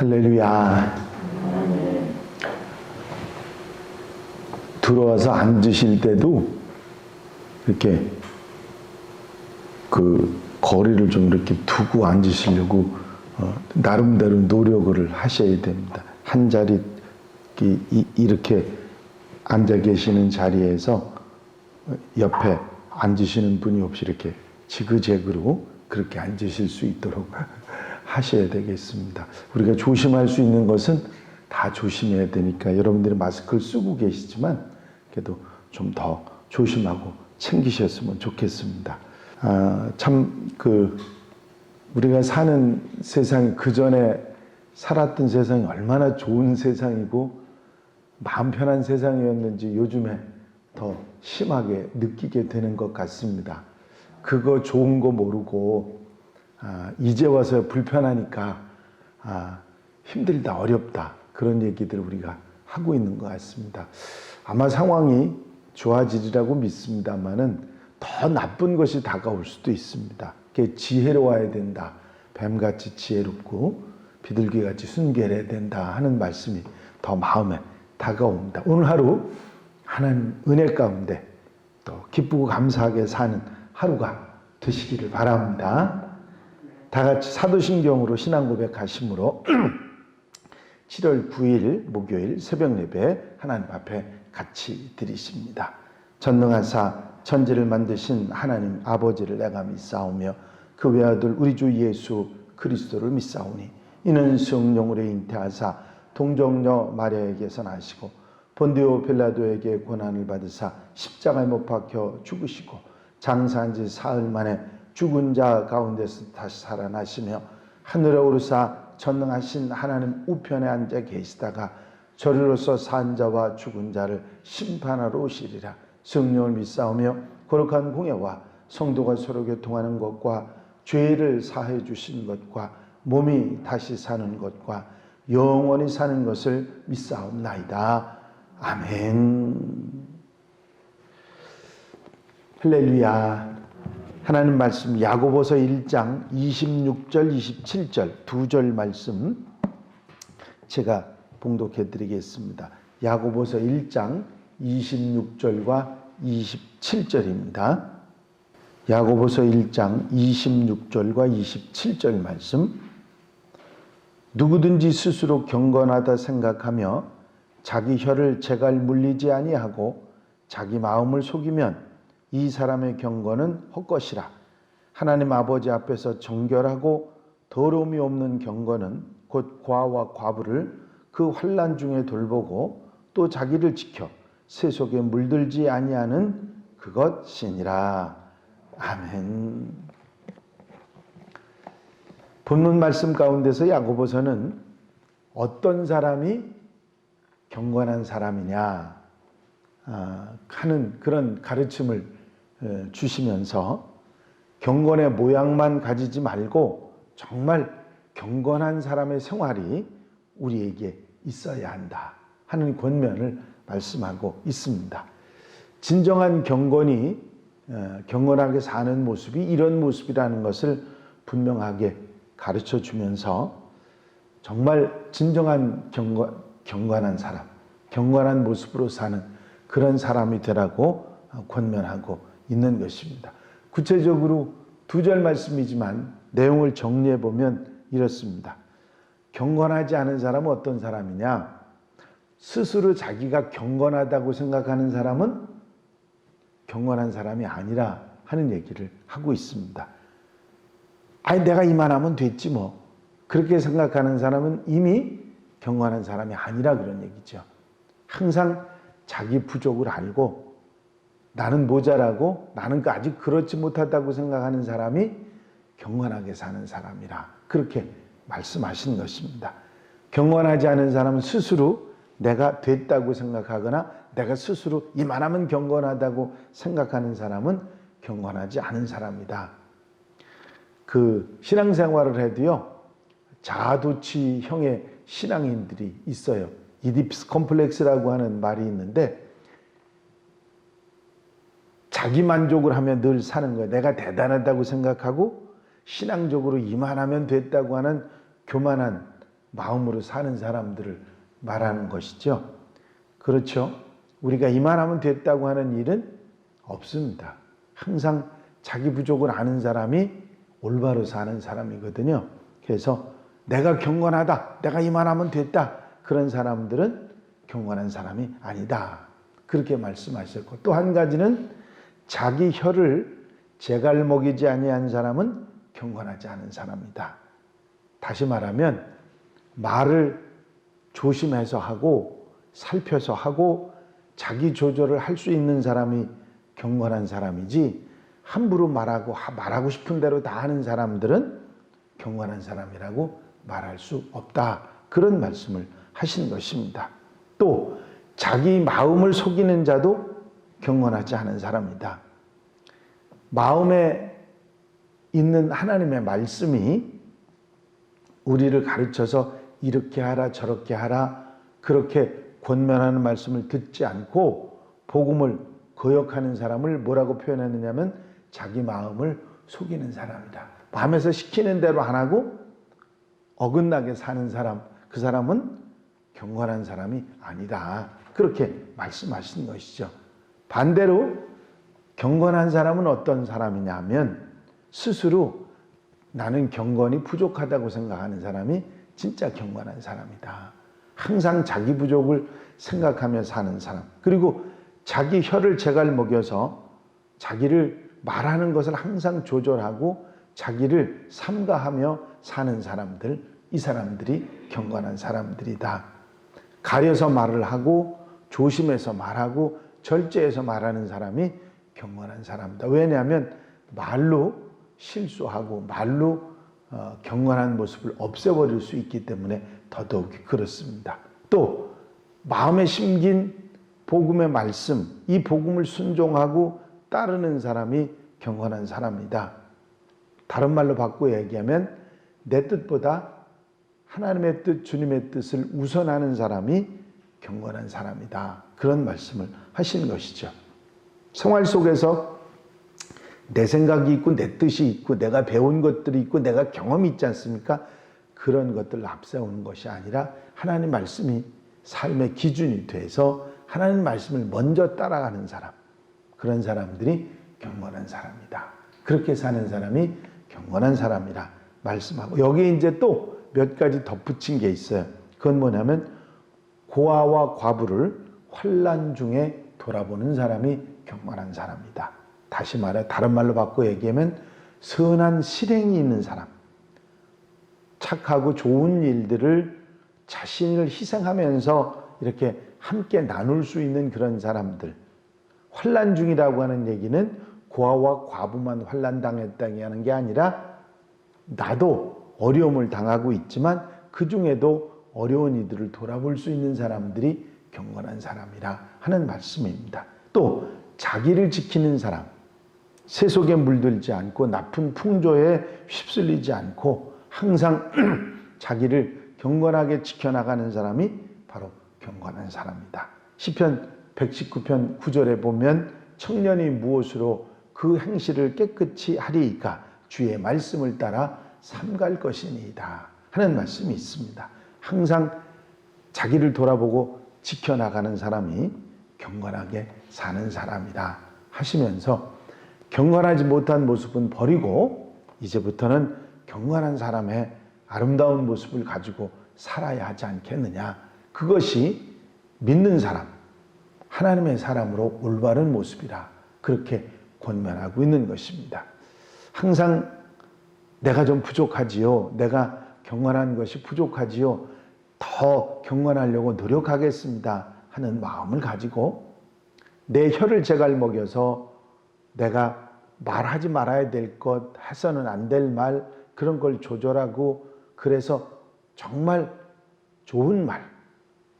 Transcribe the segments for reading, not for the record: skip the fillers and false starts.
할렐루야. 들어와서 앉으실 때도 이렇게 그 거리를 좀 이렇게 두고 앉으시려고 나름대로 노력을 하셔야 됩니다. 한 자리 이렇게 앉아 계시는 자리에서 옆에 앉으시는 분이 없이 이렇게 지그재그로 그렇게 앉으실 수 있도록 하셔야 되겠습니다. 우리가 조심할 수 있는 것은 다 조심해야 되니까 여러분들이 마스크를 쓰고 계시지만 그래도 좀 더 조심하고 챙기셨으면 좋겠습니다. 우리가 사는 세상이 그 전에 살았던 세상이 얼마나 좋은 세상이고 마음 편한 세상이었는지 요즘에 더 심하게 느끼게 되는 것 같습니다. 그거 좋은 거 모르고 이제 와서 불편하니까 힘들다, 어렵다 그런 얘기들 우리가 하고 있는 것 같습니다. 아마 상황이 좋아지리라고 믿습니다만은 더 나쁜 것이 다가올 수도 있습니다. 지혜로워야 된다. 뱀같이 지혜롭고 비둘기같이 순결해야 된다 하는 말씀이 더 마음에 다가옵니다. 오늘 하루 하나님 은혜 가운데 또 기쁘고 감사하게 사는 하루가 되시기를 바랍니다. 다 같이 사도신경으로 신앙 고백하심으로 7월 9일 목요일 새벽 예배 하나님 앞에 같이 드리십니다. 전능하사 천지를 만드신 하나님 아버지를 내가 믿사오며 그 외아들 우리 주 예수 그리스도를 믿사오니 이는 성령으로 잉태하사 동정녀 마리아에게서 나시고 본디오 빌라도에게 고난을 받으사 십자가에 못 박혀 죽으시고 장사한 지 사흘 만에 죽은 자 가운데서 다시 살아나시며 하늘에 오르사 전능하신 하나님 우편에 앉아 계시다가 저리로서 산 자와 죽은 자를 심판하러 오시리라. 성령을 믿사오며 거룩한 공예와 성도가 서로 교통하는 것과 죄를 사해 주신 것과 몸이 다시 사는 것과 영원히 사는 것을 믿사옵나이다. 아멘. 할렐루야. 하나님 말씀 야고보서 1장 26절 27절 두 절 말씀 제가 봉독해 드리겠습니다. 야고보서 1장 26절과 27절입니다. 야고보서 1장 26절과 27절 말씀. 누구든지 스스로 경건하다 생각하며 자기 혀를 제갈 물리지 아니하고 자기 마음을 속이면 이 사람의 경건은 헛것이라. 하나님 아버지 앞에서 정결하고 더러움이 없는 경건은 곧 과와 과부를 그 환난 중에 돌보고 또 자기를 지켜 세속에 물들지 아니하는 그것이니라. 아멘. 본문 말씀 가운데서 야고보서는 어떤 사람이 경건한 사람이냐 하는 그런 가르침을 주시면서 경건의 모양만 가지지 말고 정말 경건한 사람의 생활이 우리에게 있어야 한다 하는 권면을 말씀하고 있습니다. 진정한 경건이 경건하게 사는 모습이 이런 모습이라는 것을 분명하게 가르쳐 주면서 정말 진정한 경건한 사람, 경건한 모습으로 사는 그런 사람이 되라고 권면하고 있는 것입니다. 구체적으로 두 절 말씀이지만 내용을 정리해 보면 이렇습니다. 경건하지 않은 사람은 어떤 사람이냐? 스스로 자기가 경건하다고 생각하는 사람은 경건한 사람이 아니라 하는 얘기를 하고 있습니다. 아니 내가 이만하면 됐지 뭐. 그렇게 생각하는 사람은 이미 경건한 사람이 아니라 그런 얘기죠. 항상 자기 부족을 알고 나는 모자라고 나는 아직 그렇지 못하다고 생각하는 사람이 경건하게 사는 사람이라 그렇게 말씀하신 것입니다. 경건하지 않은 사람은 스스로 내가 됐다고 생각하거나 내가 스스로 이만하면 경건하다고 생각하는 사람은 경건하지 않은 사람이다. 그 신앙생활을 해도요 자아도취형의 신앙인들이 있어요. 이디피스 컴플렉스라고 하는 말이 있는데 자기 만족을 하며 늘 사는 거예요. 내가 대단하다고 생각하고 신앙적으로 이만하면 됐다고 하는 교만한 마음으로 사는 사람들을 말하는 것이죠. 그렇죠? 우리가 이만하면 됐다고 하는 일은 없습니다. 항상 자기 부족을 아는 사람이 올바로 사는 사람이거든요. 그래서 내가 경건하다, 내가 이만하면 됐다, 그런 사람들은 경건한 사람이 아니다, 그렇게 말씀하셨고, 또 한 가지는 자기 혀를 재갈 먹이지 아니한 사람은 경건하지 않은 사람이다. 다시 말하면 말을 조심해서 하고 살펴서 하고 자기 조절을 할 수 있는 사람이 경건한 사람이지, 함부로 말하고 싶은 대로 다 하는 사람들은 경건한 사람이라고 말할 수 없다, 그런 말씀을 하신 것입니다. 또 자기 마음을 속이는 자도 경건하지 않은 사람이다. 마음에 있는 하나님의 말씀이 우리를 가르쳐서 이렇게 하라 저렇게 하라 그렇게 권면하는 말씀을 듣지 않고 복음을 거역하는 사람을 뭐라고 표현했느냐면 자기 마음을 속이는 사람이다. 마음에서 시키는 대로 안 하고 어긋나게 사는 사람, 그 사람은 경건한 사람이 아니다, 그렇게 말씀하신 것이죠. 반대로 경건한 사람은 어떤 사람이냐면 스스로 나는 경건이 부족하다고 생각하는 사람이 진짜 경건한 사람이다. 항상 자기 부족을 생각하며 사는 사람, 그리고 자기 혀를 재갈 먹여서 자기를 말하는 것을 항상 조절하고 자기를 삼가하며 사는 사람들, 이 사람들이 경건한 사람들이다. 가려서 말을 하고 조심해서 말하고 절제해서 말하는 사람이 경건한 사람이다. 왜냐하면 말로 실수하고 말로 경건한 모습을 없애버릴 수 있기 때문에 더더욱 그렇습니다. 또 마음에 심긴 복음의 말씀, 이 복음을 순종하고 따르는 사람이 경건한 사람이다. 다른 말로 바꾸어 얘기하면 내 뜻보다 하나님의 뜻, 주님의 뜻을 우선하는 사람이 경건한 사람이다, 그런 말씀을 하신 것이죠. 생활 속에서 내 생각이 있고 내 뜻이 있고 내가 배운 것들이 있고 내가 경험이 있지 않습니까? 그런 것들을 앞세우는 것이 아니라 하나님 말씀이 삶의 기준이 돼서 하나님 말씀을 먼저 따라가는 사람, 그런 사람들이 경건한 사람이다. 그렇게 사는 사람이 경건한 사람이라 말씀하고, 여기에 이제 또 몇 가지 덧붙인 게 있어요. 그건 뭐냐면 고아와 과부를 환난 중에 돌아보는 사람이 경건한 사람이다. 다시 말해 다른 말로 바꿔 얘기하면 선한 실행이 있는 사람, 착하고 좋은 일들을 자신을 희생하면서 이렇게 함께 나눌 수 있는 그런 사람들. 환난 중이라고 하는 얘기는 고아와 과부만 환난 당했다는 게 아니라 나도 어려움을 당하고 있지만 그 중에도 어려운 이들을 돌아볼 수 있는 사람들이 경건한 사람이라 하는 말씀입니다. 또 자기를 지키는 사람, 세속에 물들지 않고 나쁜 풍조에 휩쓸리지 않고 항상 자기를 경건하게 지켜나가는 사람이 바로 경건한 사람이다. 시편 119편 9절에 보면 청년이 무엇으로 그 행실을 깨끗이 하리이까 주의 말씀을 따라 삼갈 것이니이다 하는 말씀이 있습니다. 항상 자기를 돌아보고 지켜나가는 사람이 경건하게 사는 사람이다 하시면서 경건하지 못한 모습은 버리고 이제부터는 경건한 사람의 아름다운 모습을 가지고 살아야 하지 않겠느냐. 그것이 믿는 사람, 하나님의 사람으로 올바른 모습이라 그렇게 권면하고 있는 것입니다. 항상 내가 좀 부족하지요. 내가 경건한 것이 부족하지요. 더 경건하려고 노력하겠습니다 하는 마음을 가지고 내 혀를 재갈 먹여서 내가 말하지 말아야 될 것, 해서는 안 될 말, 그런 걸 조절하고 그래서 정말 좋은 말,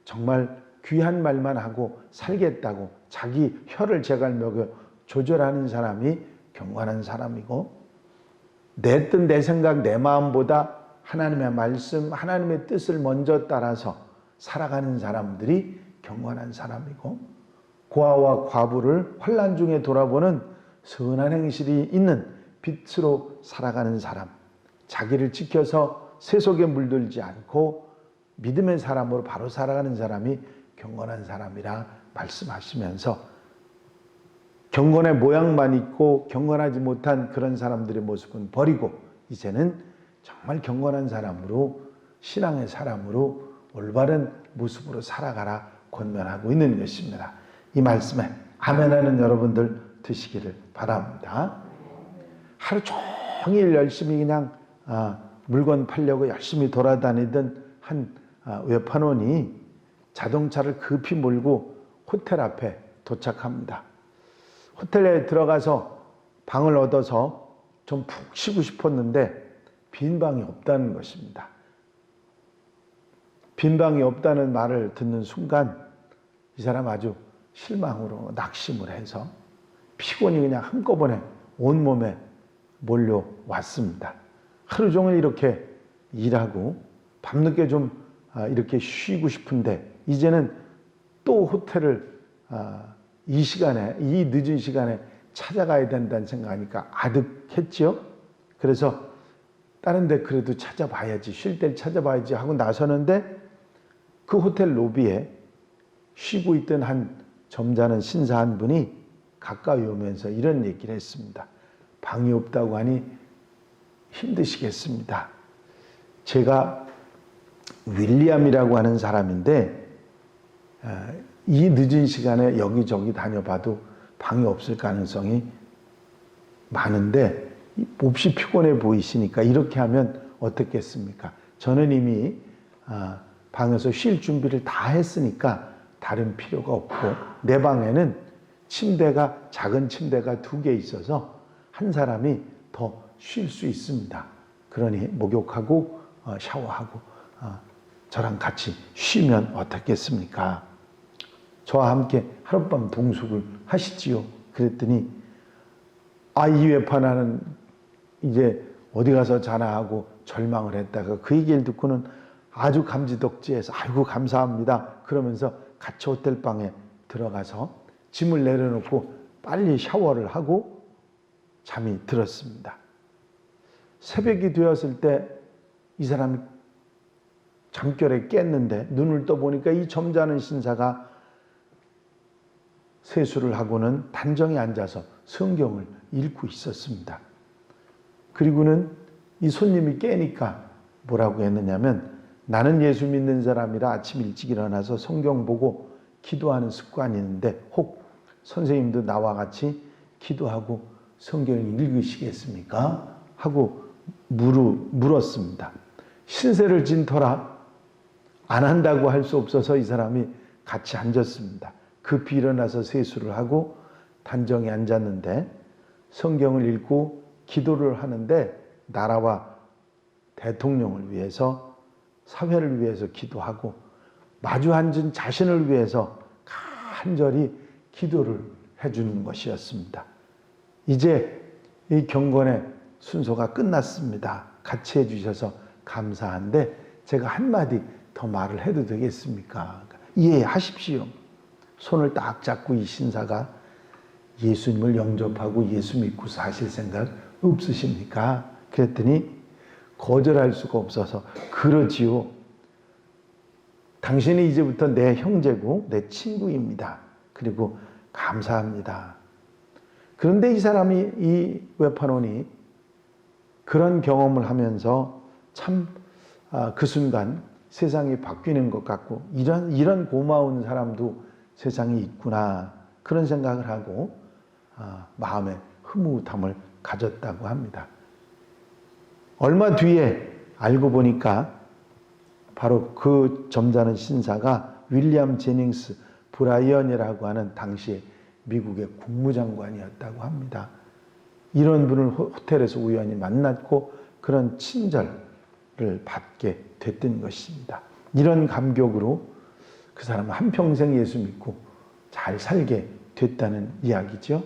정말 귀한 말만 하고 살겠다고 자기 혀를 재갈 먹여 조절하는 사람이 경건한 사람이고, 내 뜻, 내 생각, 내 마음보다 하나님의 말씀, 하나님의 뜻을 먼저 따라서 살아가는 사람들이 경건한 사람이고, 고아와 과부를 환난 중에 돌아보는 선한 행실이 있는 빛으로 살아가는 사람, 자기를 지켜서 세속에 물들지 않고 믿음의 사람으로 바로 살아가는 사람이 경건한 사람이라 말씀하시면서 경건의 모양만 있고 경건하지 못한 그런 사람들의 모습은 버리고 이제는 정말 경건한 사람으로 신앙의 사람으로 올바른 모습으로 살아가라 권면하고 있는 것입니다. 이 말씀에 아멘하는 여러분들 되시기를 바랍니다. 하루 종일 열심히 그냥 물건 팔려고 열심히 돌아다니던 한 외판원이 자동차를 급히 몰고 호텔 앞에 도착합니다. 호텔에 들어가서 방을 얻어서 좀 푹 쉬고 싶었는데 빈 방이 없다는 것입니다. 빈 방이 없다는 말을 듣는 순간 이 사람 아주 실망으로 낙심을 해서 피곤이 그냥 한꺼번에 온몸에 몰려왔습니다. 하루 종일 이렇게 일하고 밤늦게 좀 이렇게 쉬고 싶은데 이제는 또 호텔을 이 늦은 시간에 찾아가야 된다는 생각하니까 아득했죠. 그래서 다른 데 그래도 찾아봐야지, 쉴 때를 찾아봐야지 하고 나서는데 그 호텔 로비에 쉬고 있던 한 점잖은 신사 한 분이 가까이 오면서 이런 얘기를 했습니다. 방이 없다고 하니 힘드시겠습니다. 제가 윌리엄이라고 하는 사람인데 이 늦은 시간에 여기저기 다녀봐도 방이 없을 가능성이 많은데 몹시 피곤해 보이시니까 이렇게 하면 어떻겠습니까? 저는 이미 방에서 쉴 준비를 다 했으니까 다른 필요가 없고 내 방에는 작은 침대가 2개 있어서 한 사람이 더 쉴 수 있습니다. 그러니 목욕하고 샤워하고 저랑 같이 쉬면 어떻겠습니까? 저와 함께 하룻밤 동숙을 하시지요. 그랬더니 이 외판하는 이제 어디 가서 자나 하고 절망을 했다가 그 얘기를 듣고는 아주 감지덕지해서 아이고 감사합니다 그러면서 같이 호텔방에 들어가서 짐을 내려놓고 빨리 샤워를 하고 잠이 들었습니다. 새벽이 되었을 때 이 사람이 잠결에 깼는데 눈을 떠보니까 이 점잖은 신사가 세수를 하고는 단정히 앉아서 성경을 읽고 있었습니다. 그리고는 이 손님이 깨니까 뭐라고 했느냐면 나는 예수 믿는 사람이라 아침 일찍 일어나서 성경 보고 기도하는 습관이 있는데 혹 선생님도 나와 같이 기도하고 성경을 읽으시겠습니까? 하고 물었습니다. 신세를 진 터라 안 한다고 할 수 없어서 이 사람이 같이 앉았습니다. 급히 일어나서 세수를 하고 단정히 앉았는데 성경을 읽고 기도를 하는데 나라와 대통령을 위해서 사회를 위해서 기도하고 마주 앉은 자신을 위해서 간절히 기도를 해주는 것이었습니다. 이제 이 경건의 순서가 끝났습니다. 같이 해주셔서 감사한데 제가 한마디 더 말을 해도 되겠습니까? 이해하십시오. 손을 딱 잡고 이 신사가 예수님을 영접하고 예수 믿고 사실 생각 없으십니까? 그랬더니 거절할 수가 없어서 그러지요. 당신이 이제부터 내 형제고 내 친구입니다. 그리고 감사합니다. 그런데 이 사람이 이 외판원이 그런 경험을 하면서 참 그 순간 세상이 바뀌는 것 같고 이런 고마운 사람도 세상에 있구나 그런 생각을 하고 마음에 흐뭇함을 가졌다고 합니다. 얼마 뒤에 알고 보니까 바로 그 점잖은 신사가 윌리엄 제닝스 브라이언이라고 하는 당시에 미국의 국무장관이었다고 합니다. 이런 분을 호텔에서 우연히 만났고 그런 친절을 받게 됐던 것입니다. 이런 감격으로 그 사람은 한평생 예수 믿고 잘 살게 됐다는 이야기죠.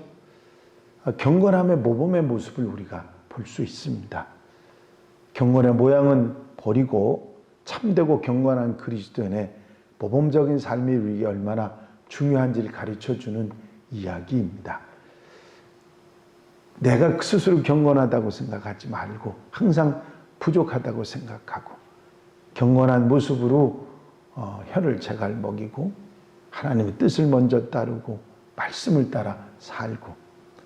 경건함의 모범의 모습을 우리가 볼 수 있습니다. 경건의 모양은 버리고 참되고 경건한 그리스도인의 모범적인 삶이 우리에게 얼마나 중요한지를 가르쳐주는 이야기입니다. 내가 스스로 경건하다고 생각하지 말고 항상 부족하다고 생각하고 경건한 모습으로 혀를 제갈 먹이고 하나님의 뜻을 먼저 따르고 말씀을 따라 살고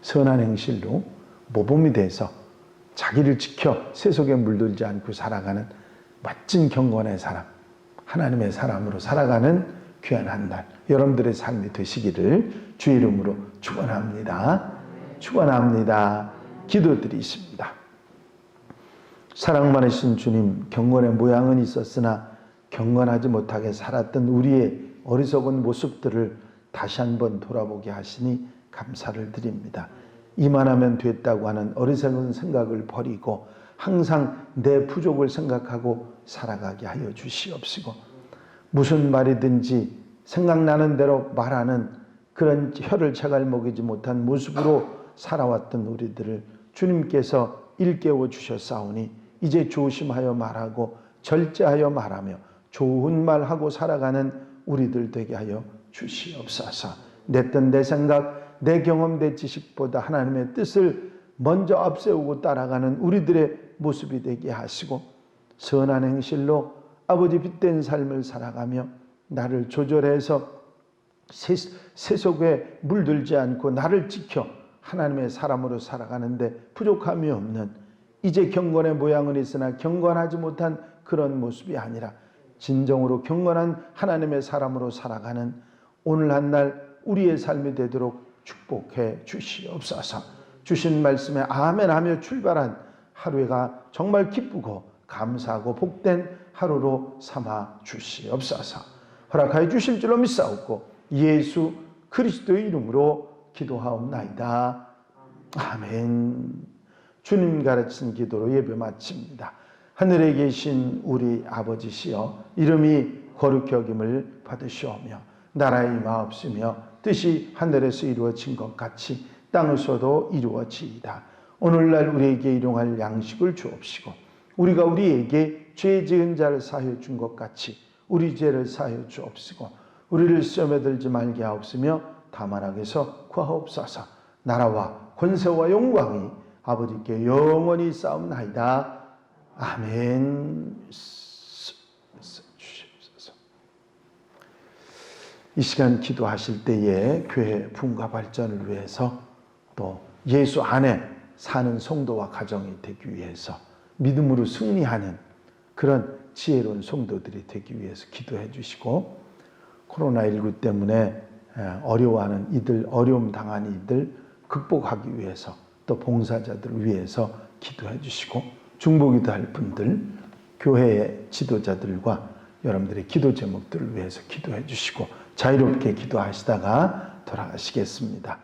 선한 행실로 모범이 돼서 자기를 지켜 세속에 물들지 않고 살아가는 멋진 경건의 사람, 하나님의 사람으로 살아가는 귀한 한 날 여러분들의 삶이 되시기를 주의 이름으로 축원합니다. 축원합니다. 기도드리십니다. 사랑 많으신 주님, 경건의 모양은 있었으나 경건하지 못하게 살았던 우리의 어리석은 모습들을 다시 한번 돌아보게 하시니 감사를 드립니다. 이만하면 됐다고 하는 어리석은 생각을 버리고 항상 내 부족을 생각하고 살아가게 하여 주시옵시고, 무슨 말이든지 생각나는 대로 말하는 그런 혀를 제갈 먹이지 못한 모습으로 살아왔던 우리들을 주님께서 일깨워 주셨사오니 이제 조심하여 말하고 절제하여 말하며 좋은 말하고 살아가는 우리들 되게 하여 주시옵소서. 내 뜻, 내 생각, 내 경험, 내 지식보다 하나님의 뜻을 먼저 앞세우고 따라가는 우리들의 모습이 되게 하시고, 선한 행실로 아버지 빛된 삶을 살아가며 나를 조절해서 세속에 물들지 않고 나를 지켜 하나님의 사람으로 살아가는데 부족함이 없는, 이제 경건의 모양은 있으나 경건하지 못한 그런 모습이 아니라 진정으로 경건한 하나님의 사람으로 살아가는 오늘 한 날 우리의 삶이 되도록 축복해 주시옵소서. 주신 말씀에 아멘하며 출발한 하루가 정말 기쁘고 감사하고 복된 하루로 삼아 주시옵소서. 허락하여 주실 줄로 믿사옵고 예수 그리스도의 이름으로 기도하옵나이다. 아멘. 주님 가르친 기도로 예배 마칩니다. 하늘에 계신 우리 아버지시여, 이름이 거룩히 여김을 받으시오며 나라의 임하옵시며 뜻이 하늘에서 이루어진 것 같이 땅에서도 이루어지이다. 오늘날 우리에게 일용할 양식을 주옵시고 우리가 우리에게 죄 지은 자를 사하여 준 것 같이 우리 죄를 사하여 주옵시고 우리를 시험에 들지 말게 하옵시며 다만 악에서 구하옵소서. 나라와 권세와 영광이 아버지께 영원히 싸움나이다. 아멘. 이 시간 기도하실 때에 교회 부흥과 발전을 위해서 또 예수 안에 사는 성도와 가정이 되기 위해서 믿음으로 승리하는 그런 지혜로운 성도들이 되기 위해서 기도해 주시고, 코로나19 때문에 어려워하는 이들, 어려움 당한 이들 극복하기 위해서 또 봉사자들을 위해서 기도해 주시고, 중보기도 할 분들, 교회의 지도자들과 여러분들의 기도 제목들을 위해서 기도해 주시고 자유롭게 기도하시다가 돌아가시겠습니다.